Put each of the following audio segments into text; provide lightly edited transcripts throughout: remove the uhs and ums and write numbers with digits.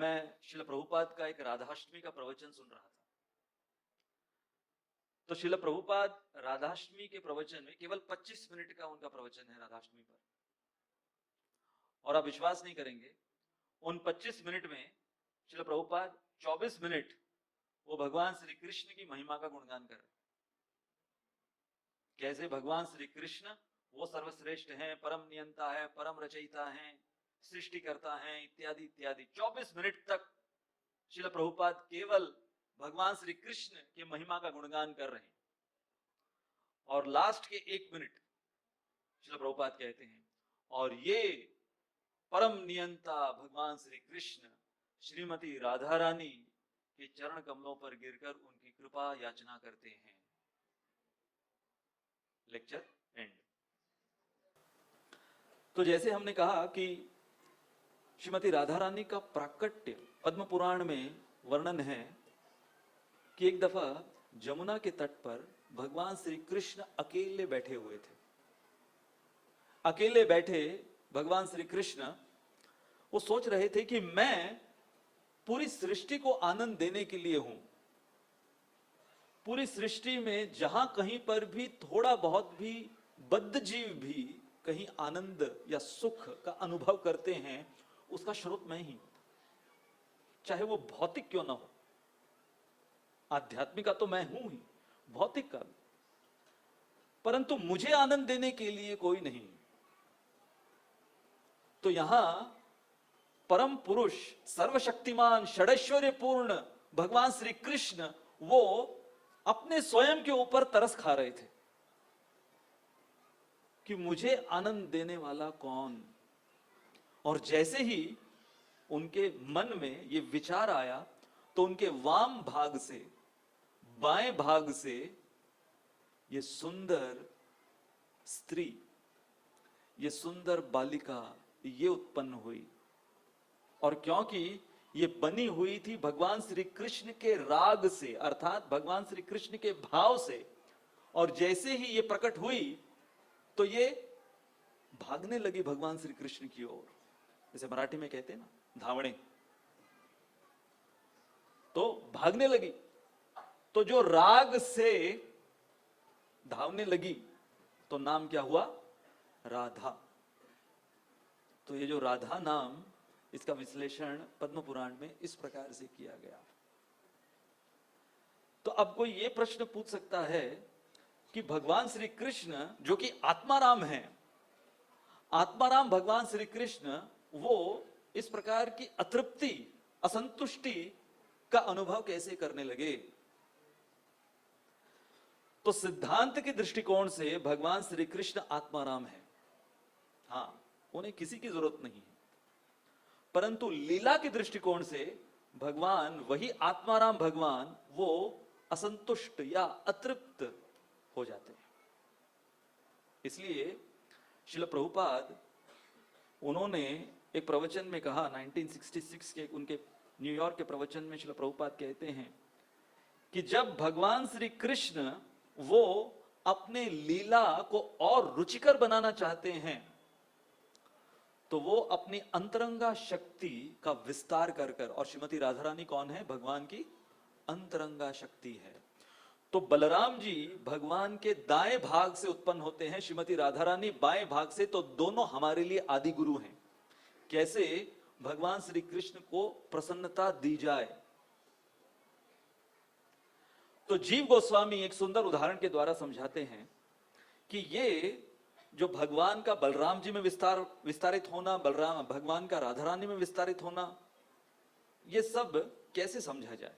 मैं श्रील प्रभुपाद का एक राधाष्टमी का प्रवचन सुन रहा था। तो श्रील प्रभुपाद राधाष्टमी के प्रवचन में केवल 25 मिनट का उनका प्रवचन है राधाष्टमी पर, और आप विश्वास नहीं करेंगे, उन 25 मिनट में श्रील प्रभुपाद 24 मिनट वो भगवान श्री कृष्ण की महिमा का गुणगान कर रहे। कैसे भगवान श्री कृष्ण वो सर्वश्रेष्ठ हैं, परम नियंता है, परम रचयिता हैं, सृष्टि करता है, इत्यादि इत्यादि। 24 मिनट तक श्रील प्रभुपाद केवल भगवान श्री कृष्ण की महिमा का गुणगान कर रहे हैं, और लास्ट के 1 मिनट श्रील प्रभुपाद कहते हैं, और ये परम नियंता भगवान श्री कृष्ण श्रीमती राधा रानी के चरण कमलों पर गिरकर उनकी कृपा याचना करते हैं। Lecture and. तो जैसे हमने कहा कि श्रीमती राधा रानी का प्राकट्य पद्म पुराण में वर्णन है कि एक दफा जमुना के तट पर भगवान श्री कृष्ण अकेले बैठे हुए थे। अकेले बैठे भगवान श्री कृष्ण वो सोच रहे थे कि मैं पूरी सृष्टि को आनंद देने के लिए हूं। पूरी सृष्टि में जहां कहीं पर भी थोड़ा बहुत भी बद्ध जीव भी कहीं आनंद या सुख का अनुभव करते हैं, उसका स्रोत मैं ही, चाहे वो भौतिक क्यों ना हो। आध्यात्मिक का तो मैं हूं ही, भौतिक का भी, परंतु मुझे आनंद देने के लिए कोई नहीं। तो यहां परम पुरुष, सर्वशक्तिमान, षडैश्वर्य पूर्ण भगवान श्री कृष्ण वो अपने स्वयं के ऊपर तरस खा रहे थे कि मुझे आनंद देने वाला कौन। और जैसे ही उनके मन में ये विचार आया तो उनके वाम भाग से, बाएं भाग से ये सुंदर स्त्री, ये सुंदर बालिका ये उत्पन्न हुई। और क्योंकि ये बनी हुई थी भगवान श्री कृष्ण के राग से, अर्थात भगवान श्री कृष्ण के भाव से, और जैसे ही ये प्रकट हुई तो ये भागने लगी भगवान श्री कृष्ण की ओर। जैसे मराठी में कहते हैं ना, धावणे, तो भागने लगी। तो जो राग से धावने लगी तो नाम क्या हुआ? राधा। तो ये जो राधा नाम, इसका विश्लेषण पद्म पुराण में इस प्रकार से किया गया। तो अब कोई ये प्रश्न पूछ सकता है कि भगवान श्री कृष्ण जो कि आत्माराम हैं, आत्माराम भगवान श्री कृष्ण वो इस प्रकार की अतृप्ति, असंतुष्टि का अनुभव कैसे करने लगे? तो सिद्धांत के दृष्टिकोण से भगवान श्री कृष्ण आत्माराम है, हां, उन्हें किसी की जरूरत नहीं है। परंतु लीला के दृष्टिकोण से भगवान, वही आत्माराम भगवान, वो असंतुष्ट या अतृप्त हो जाते हैं। इसलिए श्रील प्रभुपाद उन्होंने एक प्रवचन में कहा, 1966 के उनके न्यूयॉर्क के प्रवचन में श्रील प्रभुपाद कहते हैं कि जब भगवान श्री कृष्ण वो अपने लीला को और रुचिकर बनाना चाहते हैं तो वो अपनी अंतरंगा शक्ति का विस्तार कर कर, और श्रीमती राधा रानी कौन है? भगवान की अंतरंगा शक्ति है। तो बलराम जी भगवान के दाएं भाग से उत्पन्न होते हैं, श्रीमती राधा रानी बाएं भाग से। तो दोनों हमारे लिए आदि गुरु हैं। कैसे भगवान श्री कृष्ण को प्रसन्नता दी जाए। तो जीव गोस्वामी एक सुंदर उदाहरण के द्वारा समझाते हैं कि ये जो भगवान का बलराम जी में विस्तारित होना, बलराम भगवान का राधा रानी में विस्तारित होना, ये सब कैसे समझा जाए।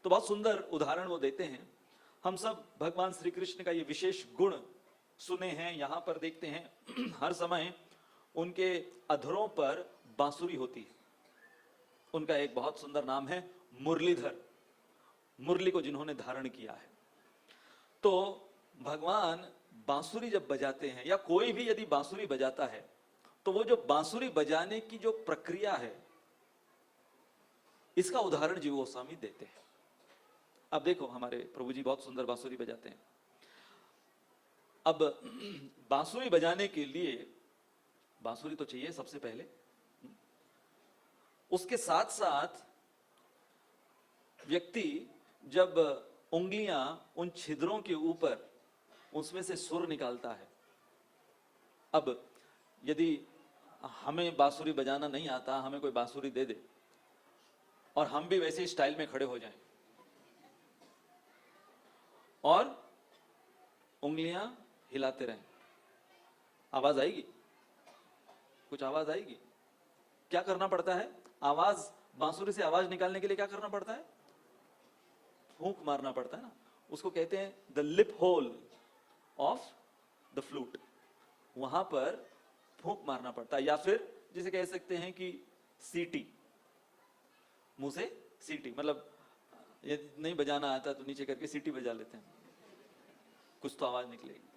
तो बहुत सुंदर उदाहरण वो देते हैं। हम सब भगवान श्री कृष्ण का ये विशेष गुण सुने हैं, यहां पर देखते हैं हर समय उनके अधरों पर बांसुरी होती है। उनका एक बहुत सुंदर नाम है मुरलीधर, मुरली को जिन्होंने धारण किया है। तो भगवान बांसुरी जब बजाते हैं, या कोई भी यदि बांसुरी बजाता है, तो वो जो बांसुरी बजाने की जो प्रक्रिया है, इसका उदाहरण जीव गोस्वामी देते हैं। अब देखो, हमारे प्रभु जी बहुत सुंदर बांसुरी बजाते हैं। अब बांसुरी बजाने के लिए बांसुरी तो चाहिए सबसे पहले, उसके साथ साथ व्यक्ति जब उंगलियां उन छिद्रों के ऊपर उसमें से सुर निकालता है। अब यदि हमें बांसुरी बजाना नहीं आता, हमें कोई बांसुरी दे दे और हम भी वैसे ही स्टाइल में खड़े हो जाएं और उंगलियां हिलाते रहें, आवाज आएगी? कुछ आवाज आएगी? क्या करना पड़ता है? आवाज, बांसुरी से आवाज निकालने के लिए क्या करना पड़ता है? फूंक मारना पड़ता है ना। उसको कहते हैं the lip hole of the flute. वहां पर फूंक मारना पड़ता है, या फिर जिसे कह सकते हैं कि सीटी, मुंह से सीटी, मतलब यदि नहीं बजाना आता तो नीचे करके सीटी बजा लेते हैं, कुछ तो आवाज निकलेगी।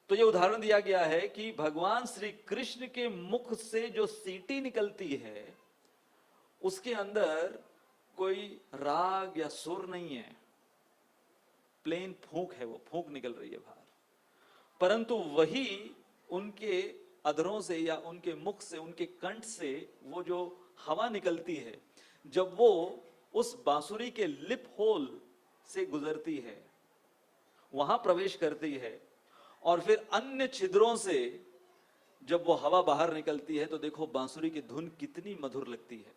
तो ये उदाहरण दिया गया है कि भगवान श्री कृष्ण के मुख से जो सीटी निकलती है उसके अंदर कोई राग या सुर नहीं है, प्लेन फूंक है, वो फूंक निकल रही है बाहर। परंतु वही उनके अधरों से या उनके मुख से, उनके कंठ से वो जो हवा निकलती है, जब वो उस बांसुरी के लिप होल से गुजरती है, वहां प्रवेश करती है और फिर अन्य छिद्रों से जब वो हवा बाहर निकलती है, तो देखो बांसुरी की धुन कितनी मधुर लगती है।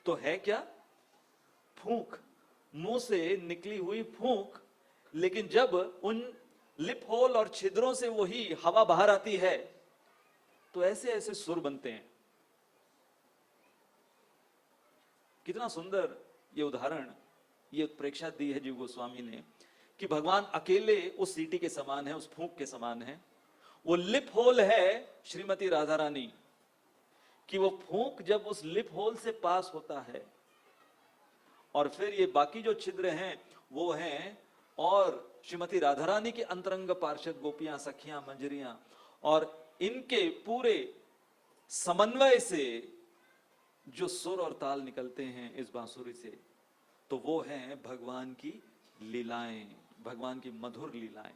तो है क्या? फूंक, मुंह से निकली हुई फूंक, लेकिन जब उन लिप होल और छिद्रों से वही हवा बाहर आती है तो ऐसे ऐसे सुर बनते हैं। कितना सुंदर ये उदाहरण, ये उत्प्रेक्षा दी है जीव गोस्वामी ने कि भगवान अकेले उस सीटी के समान है, उस फूंक के समान है। वो लिप होल है श्रीमती राधा रानी, कि वो फूंक जब उस लिप होल से पास होता है और फिर ये बाकी जो छिद्र हैं वो हैं और श्रीमती राधा रानी के अंतरंग पार्षद गोपियां, सखियां, मंजरियां, और इनके पूरे समन्वय से जो सुर और ताल निकलते हैं इस बांसुरी से, तो वो हैं भगवान की लीलाएं, भगवान की मधुर लीलाएं।